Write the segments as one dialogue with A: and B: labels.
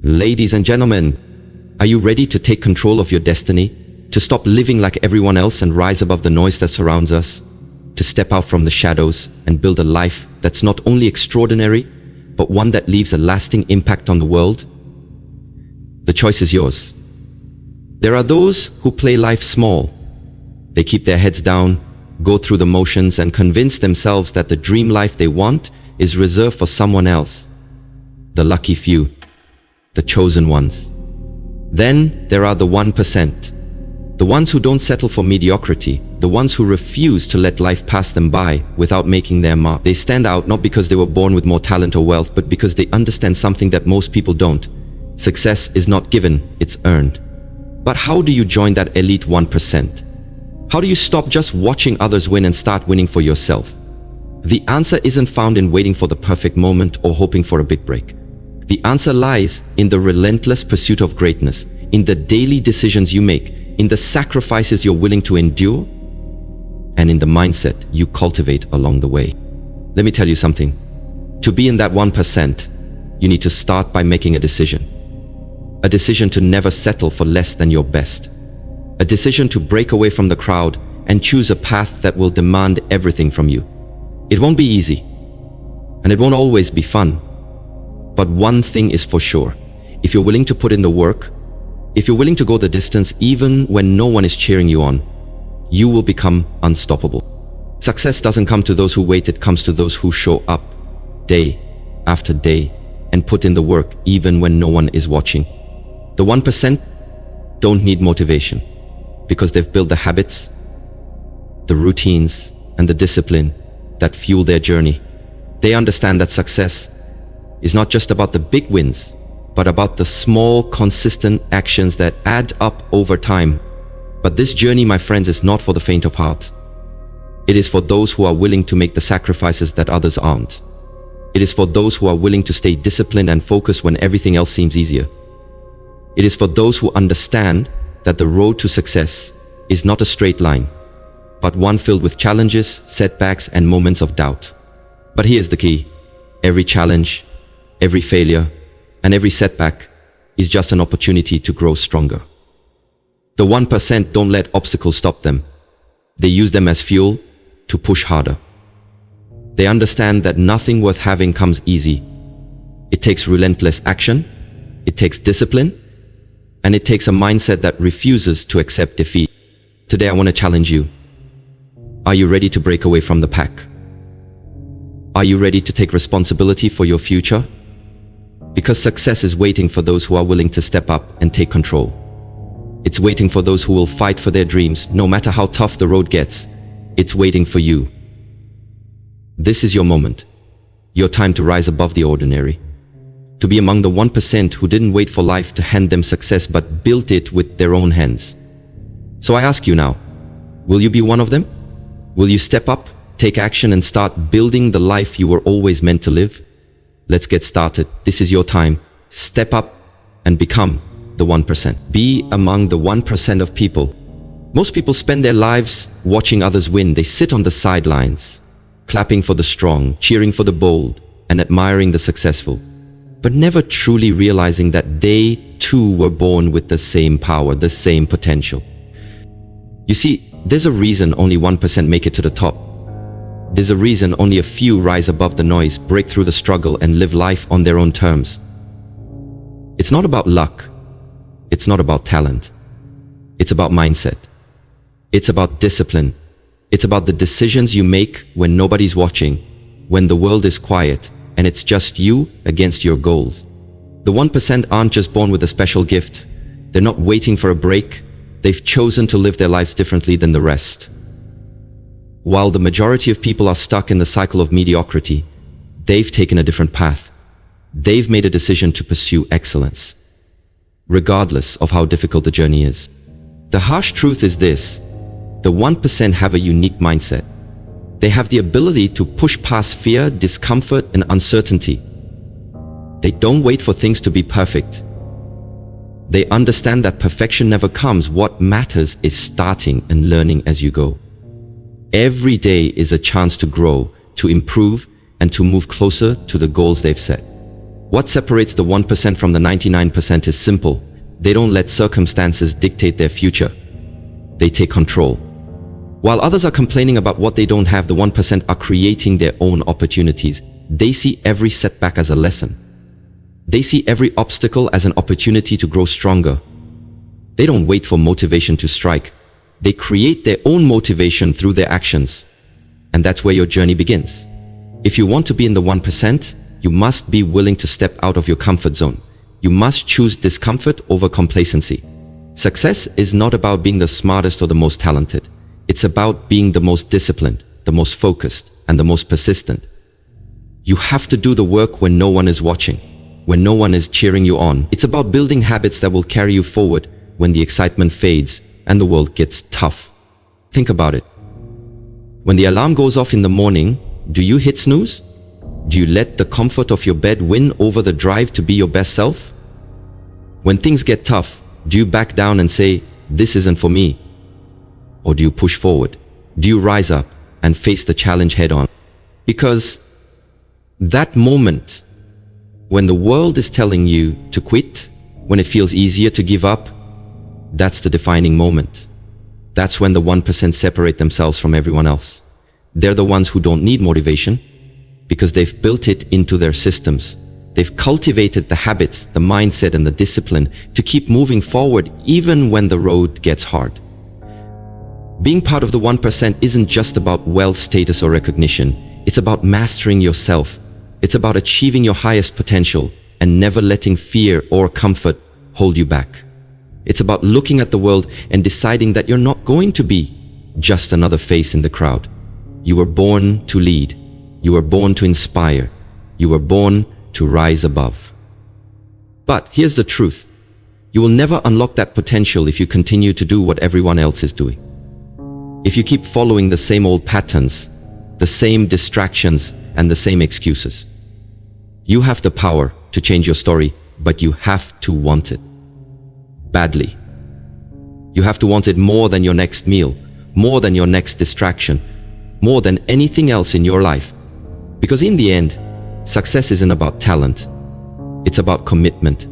A: Ladies and gentlemen, are you ready to take control of your destiny? To stop living like everyone else and rise above the noise that surrounds us? To step out from the shadows and build a life that's not only extraordinary, but one that leaves a lasting impact on the world? The choice is yours. There are those who play life small. They keep their heads down, go through the motions, and convince themselves that the dream life they want is reserved for someone else. The lucky few. The chosen ones. Then there are the 1%. The ones who don't settle for mediocrity, the ones who refuse to let life pass them by without making their mark. They stand out not because they were born with more talent or wealth, but because they understand something that most people don't. Success is not given, it's earned. But how do you join that elite 1%? How do you stop just watching others win and start winning for yourself? The answer isn't found in waiting for the perfect moment or hoping for a big break. The answer lies in the relentless pursuit of greatness, in the daily decisions you make, in the sacrifices you're willing to endure, and in the mindset you cultivate along the way. Let me tell you something. To be in that 1%, you need to start by making a decision. A decision to never settle for less than your best. A decision to break away from the crowd and choose a path that will demand everything from you. It won't be easy, and it won't always be fun. But one thing is for sure. If you're willing to put in the work, if you're willing to go the distance even when no one is cheering you on, you will become unstoppable. Success doesn't come to those who wait, it comes to those who show up day after day and put in the work even when no one is watching. The 1% don't need motivation because they've built the habits, the routines, and the discipline that fuel their journey. They understand that success is not just about the big wins, but about the small, consistent actions that add up over time. But this journey, my friends, is not for the faint of heart. It is for those who are willing to make the sacrifices that others aren't. It is for those who are willing to stay disciplined and focused when everything else seems easier. It is for those who understand that the road to success is not a straight line, but one filled with challenges, setbacks, and moments of doubt. But here's the key. Every challenge, every failure, and every setback is just an opportunity to grow stronger. The 1% don't let obstacles stop them. They use them as fuel to push harder. They understand that nothing worth having comes easy. It takes relentless action, it takes discipline, and it takes a mindset that refuses to accept defeat. Today I want to challenge you. Are you ready to break away from the pack? Are you ready to take responsibility for your future? Because success is waiting for those who are willing to step up and take control. It's waiting for those who will fight for their dreams, no matter how tough the road gets. It's waiting for you. This is your moment. Your time to rise above the ordinary. To be among the 1% who didn't wait for life to hand them success but built it with their own hands. So I ask you now, will you be one of them? Will you step up, take action, and start building the life you were always meant to live? Let's get started. This is your time. Step up and become the 1%. Be among the 1% of people. Most people spend their lives watching others win. They sit on the sidelines, clapping for the strong, cheering for the bold, and admiring the successful, but never truly realizing that they too were born with the same power, the same potential. You see, there's a reason only 1% make it to the top. There's a reason only a few rise above the noise, break through the struggle, and live life on their own terms. It's not about luck. It's not about talent. It's about mindset. It's about discipline. It's about the decisions you make when nobody's watching, when the world is quiet, and it's just you against your goals. The 1% aren't just born with a special gift. They're not waiting for a break. They've chosen to live their lives differently than the rest. While the majority of people are stuck in the cycle of mediocrity, they've taken a different path. They've made a decision to pursue excellence, regardless of how difficult the journey is. The harsh truth is this: the 1% have a unique mindset. They have the ability to push past fear, discomfort, and uncertainty. They don't wait for things to be perfect. They understand that perfection never comes. What matters is starting and learning as you go. Every day is a chance to grow, to improve, and to move closer to the goals they've set. What separates the 1% from the 99% is simple. They don't let circumstances dictate their future. They take control. While others are complaining about what they don't have, the 1% are creating their own opportunities. They see every setback as a lesson. They see every obstacle as an opportunity to grow stronger. They don't wait for motivation to strike. They create their own motivation through their actions. And that's where your journey begins. If you want to be in the 1%, you must be willing to step out of your comfort zone. You must choose discomfort over complacency. Success is not about being the smartest or the most talented. It's about being the most disciplined, the most focused, and the most persistent. You have to do the work when no one is watching, when no one is cheering you on. It's about building habits that will carry you forward when the excitement fades and the world gets tough. Think about it. When the alarm goes off in the morning, do you hit snooze? Do you let the comfort of your bed win over the drive to be your best self? When things get tough, do you back down and say, "This isn't for me"? Or do you push forward? Do you rise up and face the challenge head on? Because that moment, when the world is telling you to quit, when it feels easier to give up, that's the defining moment. That's when the 1% separate themselves from everyone else. They're the ones who don't need motivation because they've built it into their systems. They've cultivated the habits, the mindset, and the discipline to keep moving forward even when the road gets hard. Being part of the 1% isn't just about wealth, status, or recognition. It's about mastering yourself. It's about achieving your highest potential and never letting fear or comfort hold you back. It's about looking at the world and deciding that you're not going to be just another face in the crowd. You were born to lead. You were born to inspire. You were born to rise above. But here's the truth. You will never unlock that potential if you continue to do what everyone else is doing. If you keep following the same old patterns, the same distractions, and the same excuses. You have the power to change your story, but you have to want it badly. You have to want it more than your next meal, more than your next distraction, more than anything else in your life. Because in the end, success isn't about talent. It's about commitment.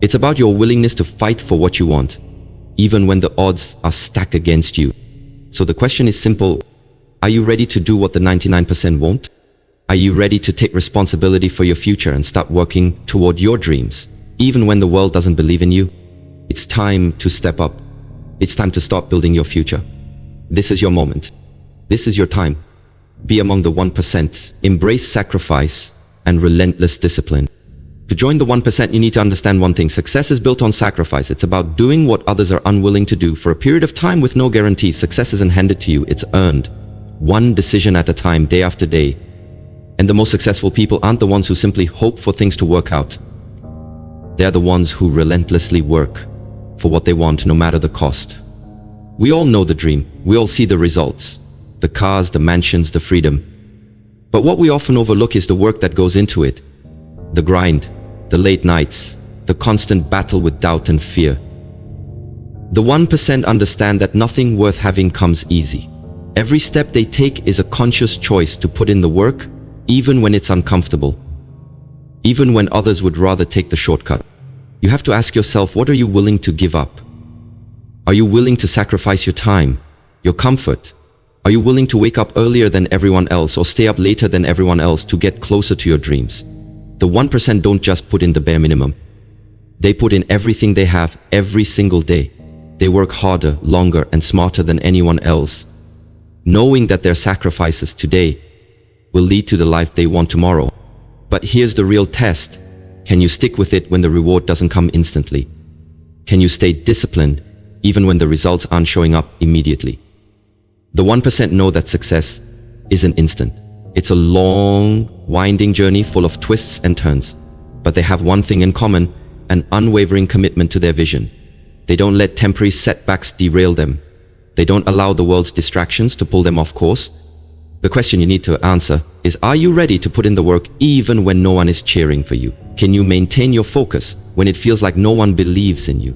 A: It's about your willingness to fight for what you want, even when the odds are stacked against you. So the question is simple. Are you ready to do what the 99% won't? Are you ready to take responsibility for your future and start working toward your dreams, even when the world doesn't believe in you? It's time to step up. It's time to start building your future. This is your moment. This is your time. Be among the 1%. Embrace sacrifice and relentless discipline. To join the 1%, you need to understand one thing. Success is built on sacrifice. It's about doing what others are unwilling to do for a period of time with no guarantees. Success isn't handed to you. It's earned. One decision at a time, day after day. And the most successful people aren't the ones who simply hope for things to work out. They're the ones who relentlessly work for what they want, no matter the cost. We all know the dream. We all see the results. The cars, the mansions, the freedom. But what we often overlook is the work that goes into it. The grind, the late nights, the constant battle with doubt and fear. The 1% understand that nothing worth having comes easy. Every step they take is a conscious choice to put in the work, even when it's uncomfortable. Even when others would rather take the shortcut. You have to ask yourself, what are you willing to give up? Are you willing to sacrifice your time, your comfort? Are you willing to wake up earlier than everyone else or stay up later than everyone else to get closer to your dreams? The 1% don't just put in the bare minimum. They put in everything they have every single day. They work harder, longer, and smarter than anyone else, knowing that their sacrifices today will lead to the life they want tomorrow. But here's the real test. Can you stick with it when the reward doesn't come instantly? Can you stay disciplined even when the results aren't showing up immediately? The 1% know that success isn't instant. It's a long, winding journey full of twists and turns. But they have one thing in common, an unwavering commitment to their vision. They don't let temporary setbacks derail them. They don't allow the world's distractions to pull them off course. The question you need to answer is, are you ready to put in the work even when no one is cheering for you? Can you maintain your focus when it feels like no one believes in you?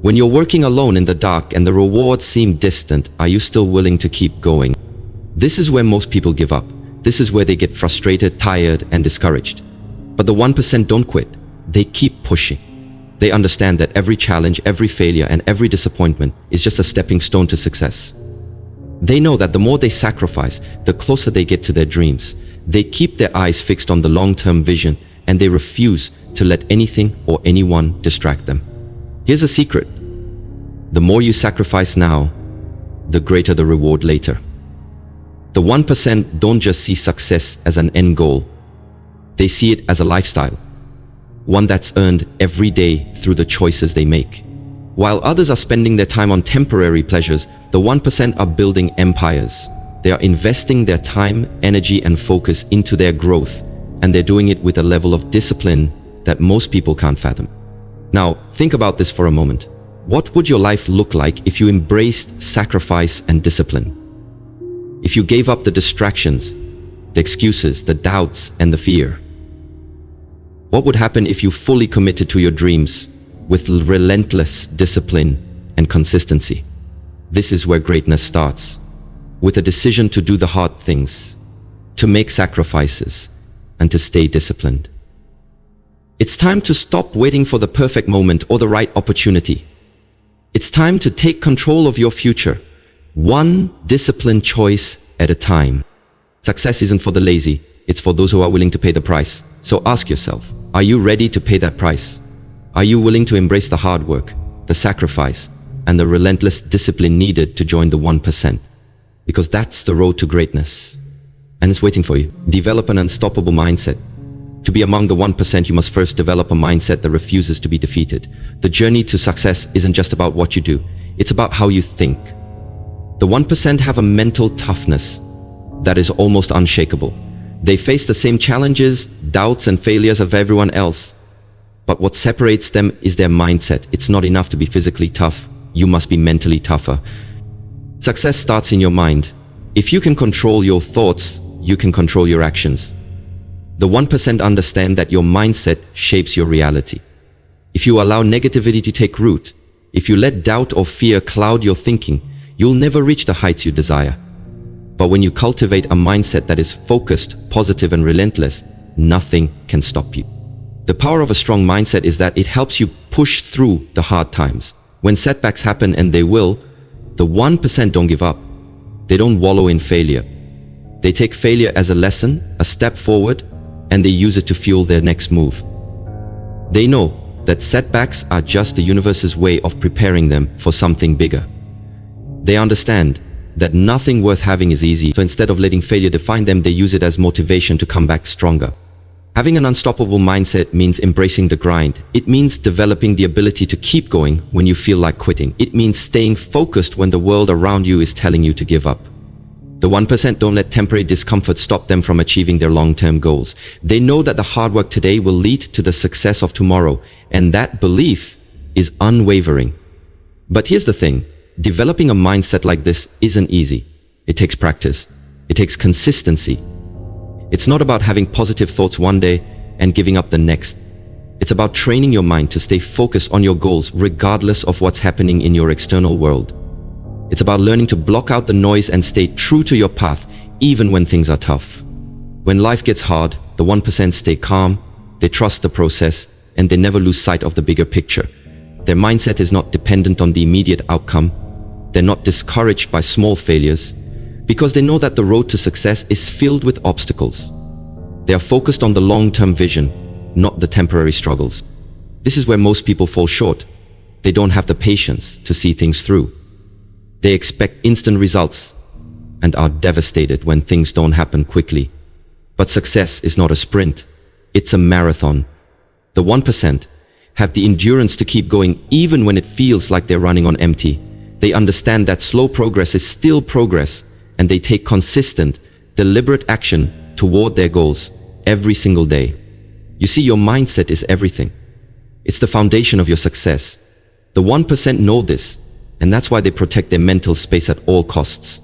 A: When you're working alone in the dark and the rewards seem distant, are you still willing to keep going? This is where most people give up. This is where they get frustrated, tired, and discouraged. But the 1% don't quit. They keep pushing. They understand that every challenge, every failure, and every disappointment is just a stepping stone to success. They know that the more they sacrifice, the closer they get to their dreams. They keep their eyes fixed on the long-term vision, and they refuse to let anything or anyone distract them. Here's a secret. The more you sacrifice now, the greater the reward later. The 1% don't just see success as an end goal. They see it as a lifestyle, one that's earned every day through the choices they make. While others are spending their time on temporary pleasures, the 1% are building empires. They are investing their time, energy, and focus into their growth, and they're doing it with a level of discipline that most people can't fathom. Now, think about this for a moment. What would your life look like if you embraced sacrifice and discipline? If you gave up the distractions, the excuses, the doubts, and the fear? What would happen if you fully committed to your dreams with relentless discipline and consistency? This is where greatness starts, with a decision to do the hard things, to make sacrifices, and to stay disciplined. It's time to stop waiting for the perfect moment or the right opportunity. It's time to take control of your future, one disciplined choice at a time. Success isn't for the lazy, it's for those who are willing to pay the price. So ask yourself, are you ready to pay that price? Are you willing to embrace the hard work, the sacrifice, and the relentless discipline needed to join the 1%? Because that's the road to greatness, and it's waiting for you. Develop an unstoppable mindset. To be among the 1%, you must first develop a mindset that refuses to be defeated. The journey to success isn't just about what you do, it's about how you think. The 1% have a mental toughness that is almost unshakable. They face the same challenges, doubts, and failures of everyone else. But what separates them is their mindset. It's not enough to be physically tough, you must be mentally tougher. Success starts in your mind. If you can control your thoughts, you can control your actions. The 1% understand that your mindset shapes your reality. If you allow negativity to take root, if you let doubt or fear cloud your thinking, you'll never reach the heights you desire. But when you cultivate a mindset that is focused, positive, and relentless, nothing can stop you. The power of a strong mindset is that it helps you push through the hard times. When setbacks happen, and they will, the 1% don't give up. They don't wallow in failure. They take failure as a lesson, a step forward, and they use it to fuel their next move. They know that setbacks are just the universe's way of preparing them for something bigger. They understand that nothing worth having is easy, so instead of letting failure define them, they use it as motivation to come back stronger. Having an unstoppable mindset means embracing the grind. It means developing the ability to keep going when you feel like quitting. It means staying focused when the world around you is telling you to give up. The 1% don't let temporary discomfort stop them from achieving their long-term goals. They know that the hard work today will lead to the success of tomorrow, and that belief is unwavering. But here's the thing, developing a mindset like this isn't easy. It takes practice. It takes consistency. It's not about having positive thoughts one day and giving up the next. It's about training your mind to stay focused on your goals regardless of what's happening in your external world. It's about learning to block out the noise and stay true to your path, even when things are tough. When life gets hard, the 1% stay calm, they trust the process, and they never lose sight of the bigger picture. Their mindset is not dependent on the immediate outcome. They're not discouraged by small failures, because they know that the road to success is filled with obstacles. They are focused on the long-term vision, not the temporary struggles. This is where most people fall short. They don't have the patience to see things through. They expect instant results and are devastated when things don't happen quickly. But success is not a sprint, it's a marathon. The 1% have the endurance to keep going even when it feels like they're running on empty. They understand that slow progress is still progress, and they take consistent, deliberate action toward their goals every single day. You see, your mindset is everything. It's the foundation of your success. The 1% know this, and that's why they protect their mental space at all costs.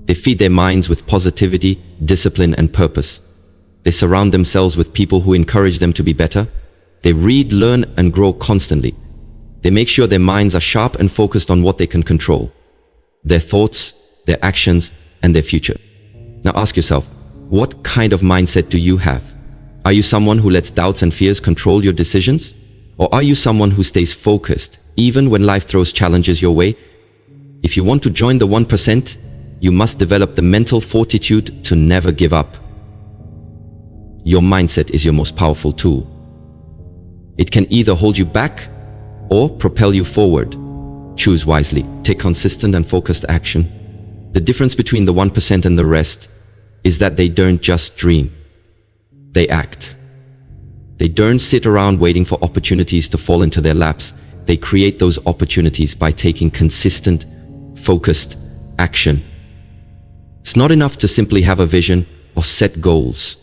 A: They feed their minds with positivity, discipline, and purpose. They surround themselves with people who encourage them to be better. They read, learn, and grow constantly. They make sure their minds are sharp and focused on what they can control: their thoughts, their actions, and their future. Now ask yourself, what kind of mindset do you have? Are you someone who lets doubts and fears control your decisions? Or are you someone who stays focused, even when life throws challenges your way? If you want to join the 1%, you must develop the mental fortitude to never give up. Your mindset is your most powerful tool. It can either hold you back or propel you forward. Choose wisely. Take consistent and focused action. The difference between the 1% and the rest is that they don't just dream. They act. They don't sit around waiting for opportunities to fall into their laps. They create those opportunities by taking consistent, focused action. It's not enough to simply have a vision or set goals.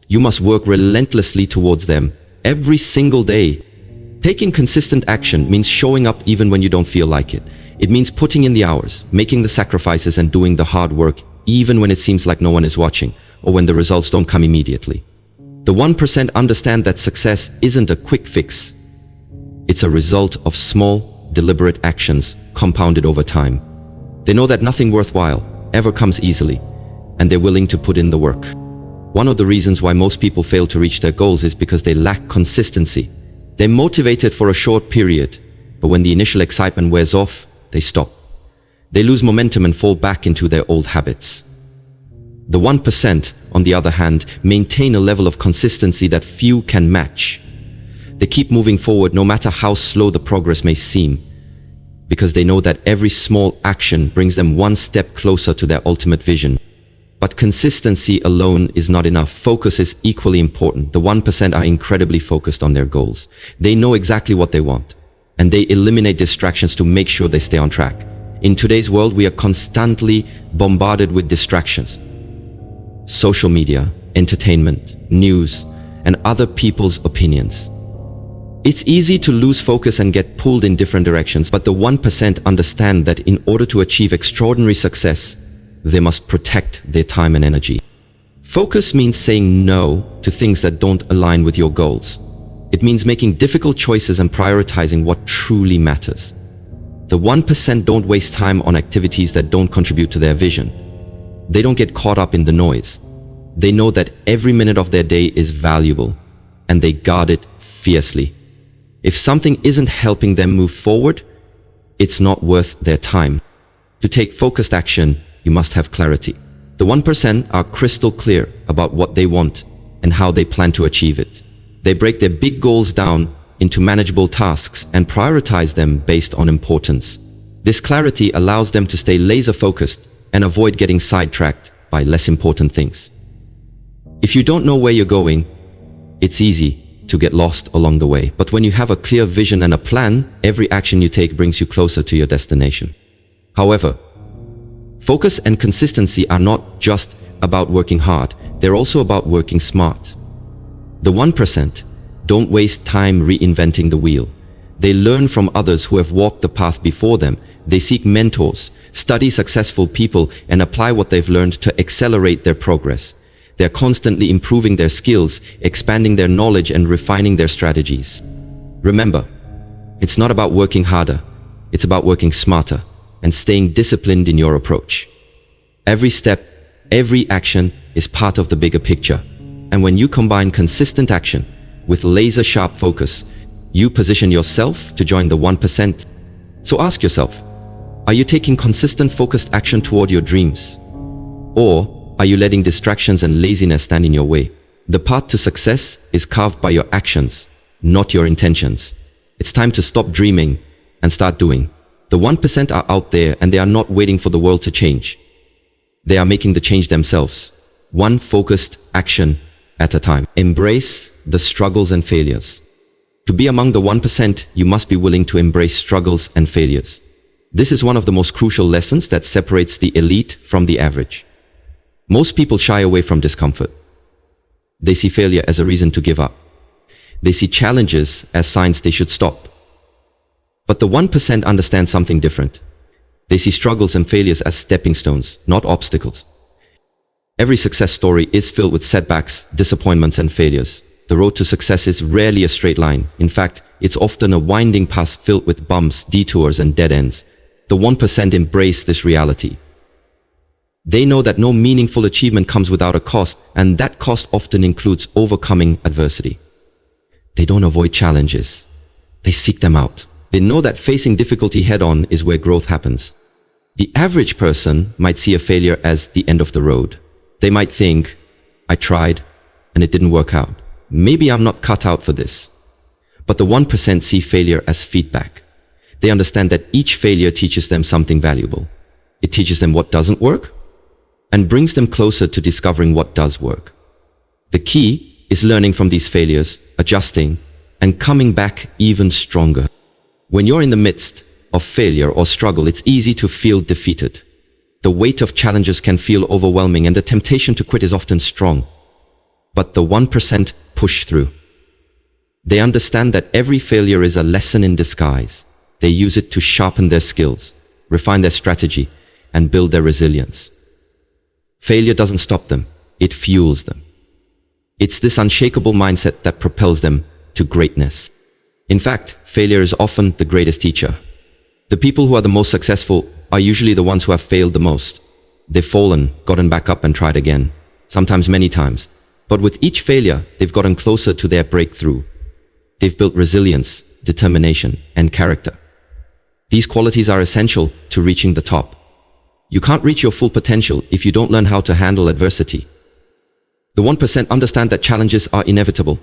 A: You must work relentlessly towards them every single day. Taking consistent action means showing up even when you don't feel like it. It means putting in the hours, making the sacrifices, and doing the hard work even when it seems like no one is watching or when the results don't come immediately. The 1% understand that success isn't a quick fix. It's a result of small, deliberate actions compounded over time. They know that nothing worthwhile ever comes easily, and they're willing to put in the work. One of the reasons why most people fail to reach their goals is because they lack consistency. They're motivated for a short period, but when the initial excitement wears off, they stop. They lose momentum and fall back into their old habits. The 1%, on the other hand, maintain a level of consistency that few can match. They keep moving forward no matter how slow the progress may seem, because they know that every small action brings them one step closer to their ultimate vision. But consistency alone is not enough. Focus is equally important. The 1% are incredibly focused on their goals. They know exactly what they want, and they eliminate distractions to make sure they stay on track. In today's world, we are constantly bombarded with distractions. Social media, entertainment, news, and other people's opinions. It's easy to lose focus and get pulled in different directions, but the 1% understand that in order to achieve extraordinary success, they must protect their time and energy. Focus means saying no to things that don't align with your goals. It means making difficult choices and prioritizing what truly matters. The 1% don't waste time on activities that don't contribute to their vision. They don't get caught up in the noise. They know that every minute of their day is valuable, and they guard it fiercely. If something isn't helping them move forward, it's not worth their time. To take focused action, you must have clarity. The 1% are crystal clear about what they want and how they plan to achieve it. They break their big goals down into manageable tasks and prioritize them based on importance. This clarity allows them to stay laser-focused and avoid getting sidetracked by less important things. If you don't know where you're going, it's easy to get lost along the way. But when you have a clear vision and a plan, every action you take brings you closer to your destination. However, focus and consistency are not just about working hard, they're also about working smart. The 1% don't waste time reinventing the wheel. They learn from others who have walked the path before them. They seek mentors, study successful people, and apply what they've learned to accelerate their progress. They're constantly improving their skills, expanding their knowledge, and refining their strategies. Remember, it's not about working harder, it's about working smarter and staying disciplined in your approach. Every step, every action is part of the bigger picture. And when you combine consistent action with laser-sharp focus, you position yourself to join the 1%. So ask yourself, are you taking consistent, focused action toward your dreams? Or are you letting distractions and laziness stand in your way? The path to success is carved by your actions, not your intentions. It's time to stop dreaming and start doing. The 1% are out there, and they are not waiting for the world to change. They are making the change themselves, one focused action at a time. Embrace the struggles and failures. To be among the 1%, you must be willing to embrace struggles and failures. This is one of the most crucial lessons that separates the elite from the average. Most people shy away from discomfort. They see failure as a reason to give up. They see challenges as signs they should stop. But the 1% understand something different. They see struggles and failures as stepping stones, not obstacles. Every success story is filled with setbacks, disappointments, and failures. The road to success is rarely a straight line. In fact, it's often a winding path filled with bumps, detours, and dead ends. The 1% embrace this reality. They know that no meaningful achievement comes without a cost, and that cost often includes overcoming adversity. They don't avoid challenges. They seek them out. They know that facing difficulty head-on is where growth happens. The average person might see a failure as the end of the road. They might think, I tried, and it didn't work out. Maybe I'm not cut out for this. But the 1% see failure as feedback. They understand that each failure teaches them something valuable. It teaches them what doesn't work, and brings them closer to discovering what does work. The key is learning from these failures, adjusting, and coming back even stronger. When you're in the midst of failure or struggle, it's easy to feel defeated. The weight of challenges can feel overwhelming, and the temptation to quit is often strong. But the 1% push through. They understand that every failure is a lesson in disguise. They use it to sharpen their skills, refine their strategy, and build their resilience. Failure doesn't stop them, it fuels them. It's this unshakable mindset that propels them to greatness. In fact, failure is often the greatest teacher. The people who are the most successful are usually the ones who have failed the most. They've fallen, gotten back up and tried again, sometimes many times. But with each failure, they've gotten closer to their breakthrough. They've built resilience, determination, and character. These qualities are essential to reaching the top. You can't reach your full potential if you don't learn how to handle adversity. The 1% understand that challenges are inevitable.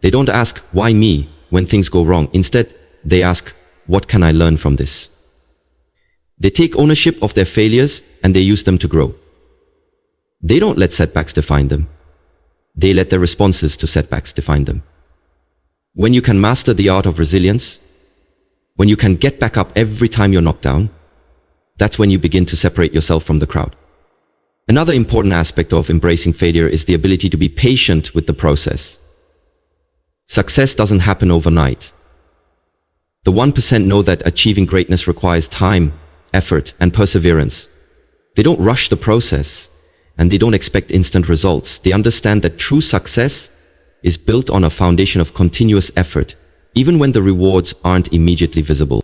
A: They don't ask, why me, when things go wrong. Instead, they ask, what can I learn from this? They take ownership of their failures and they use them to grow. They don't let setbacks define them. They let their responses to setbacks define them. When you can master the art of resilience, when you can get back up every time you're knocked down, that's when you begin to separate yourself from the crowd. Another important aspect of embracing failure is the ability to be patient with the process. Success doesn't happen overnight. The 1% know that achieving greatness requires time, effort, and perseverance. They don't rush the process, and they don't expect instant results. They understand that true success is built on a foundation of continuous effort, even when the rewards aren't immediately visible.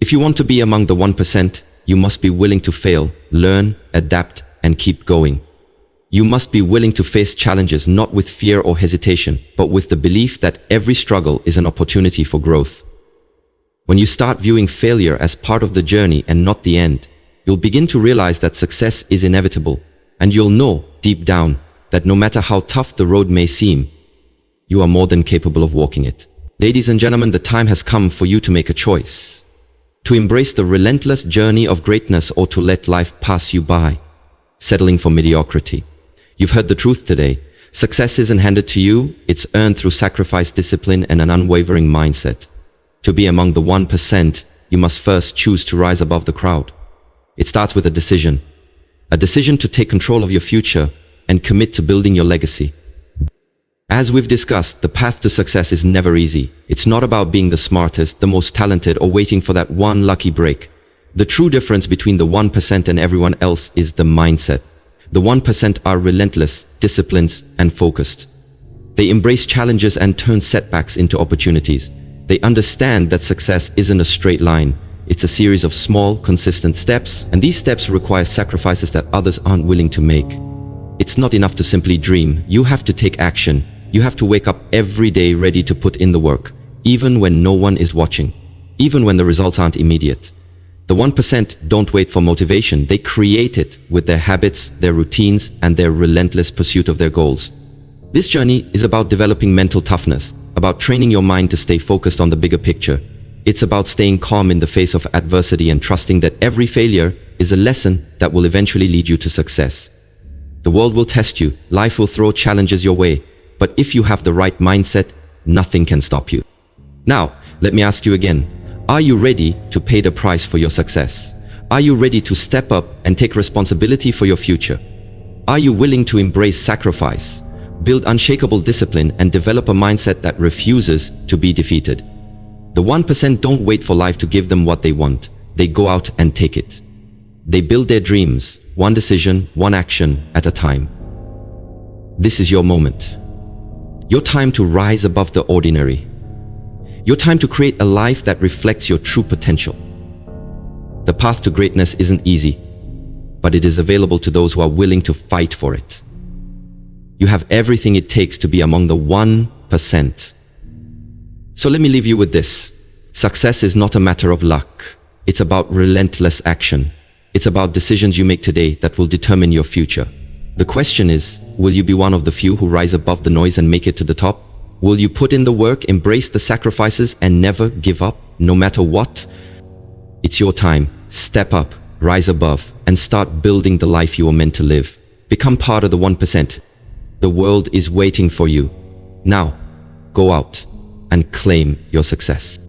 A: If you want to be among the 1%, you must be willing to fail, learn, adapt, and keep going. You must be willing to face challenges not with fear or hesitation, but with the belief that every struggle is an opportunity for growth. When you start viewing failure as part of the journey and not the end, you'll begin to realize that success is inevitable, and you'll know, deep down, that no matter how tough the road may seem, you are more than capable of walking it. Ladies and gentlemen, the time has come for you to make a choice. To embrace the relentless journey of greatness, or to let life pass you by, settling for mediocrity. You've heard the truth today. Success isn't handed to you, it's earned through sacrifice, discipline, and an unwavering mindset. To be among the 1%, you must first choose to rise above the crowd. It starts with a decision to take control of your future and commit to building your legacy. As we've discussed, the path to success is never easy. It's not about being the smartest, the most talented, or waiting for that one lucky break. The true difference between the 1% and everyone else is the mindset. The 1% are relentless, disciplined, and focused. They embrace challenges and turn setbacks into opportunities. They understand that success isn't a straight line. It's a series of small, consistent steps, and these steps require sacrifices that others aren't willing to make. It's not enough to simply dream. You have to take action. You have to wake up every day ready to put in the work, even when no one is watching, even when the results aren't immediate. The 1% don't wait for motivation. They create it with their habits, their routines, and their relentless pursuit of their goals. This journey is about developing mental toughness, about training your mind to stay focused on the bigger picture. It's about staying calm in the face of adversity and trusting that every failure is a lesson that will eventually lead you to success. The world will test you, life will throw challenges your way, but if you have the right mindset, nothing can stop you. Now, let me ask you again, are you ready to pay the price for your success? Are you ready to step up and take responsibility for your future? Are you willing to embrace sacrifice, build unshakable discipline, and develop a mindset that refuses to be defeated? The 1% don't wait for life to give them what they want. They go out and take it. They build their dreams, one decision, one action at a time. This is your moment. Your time to rise above the ordinary. Your time to create a life that reflects your true potential. The path to greatness isn't easy. but it is available to those who are willing to fight for it. You have everything it takes to be among the 1%. So let me leave you with this. Success is not a matter of luck. It's about relentless action. It's about decisions you make today that will determine your future. The question is, will you be one of the few who rise above the noise and make it to the top? Will you put in the work, embrace the sacrifices, and never give up, no matter what? It's your time. Step up, rise above, and start building the life you are meant to live. Become part of the 1%. The world is waiting for you. Now, go out and claim your success.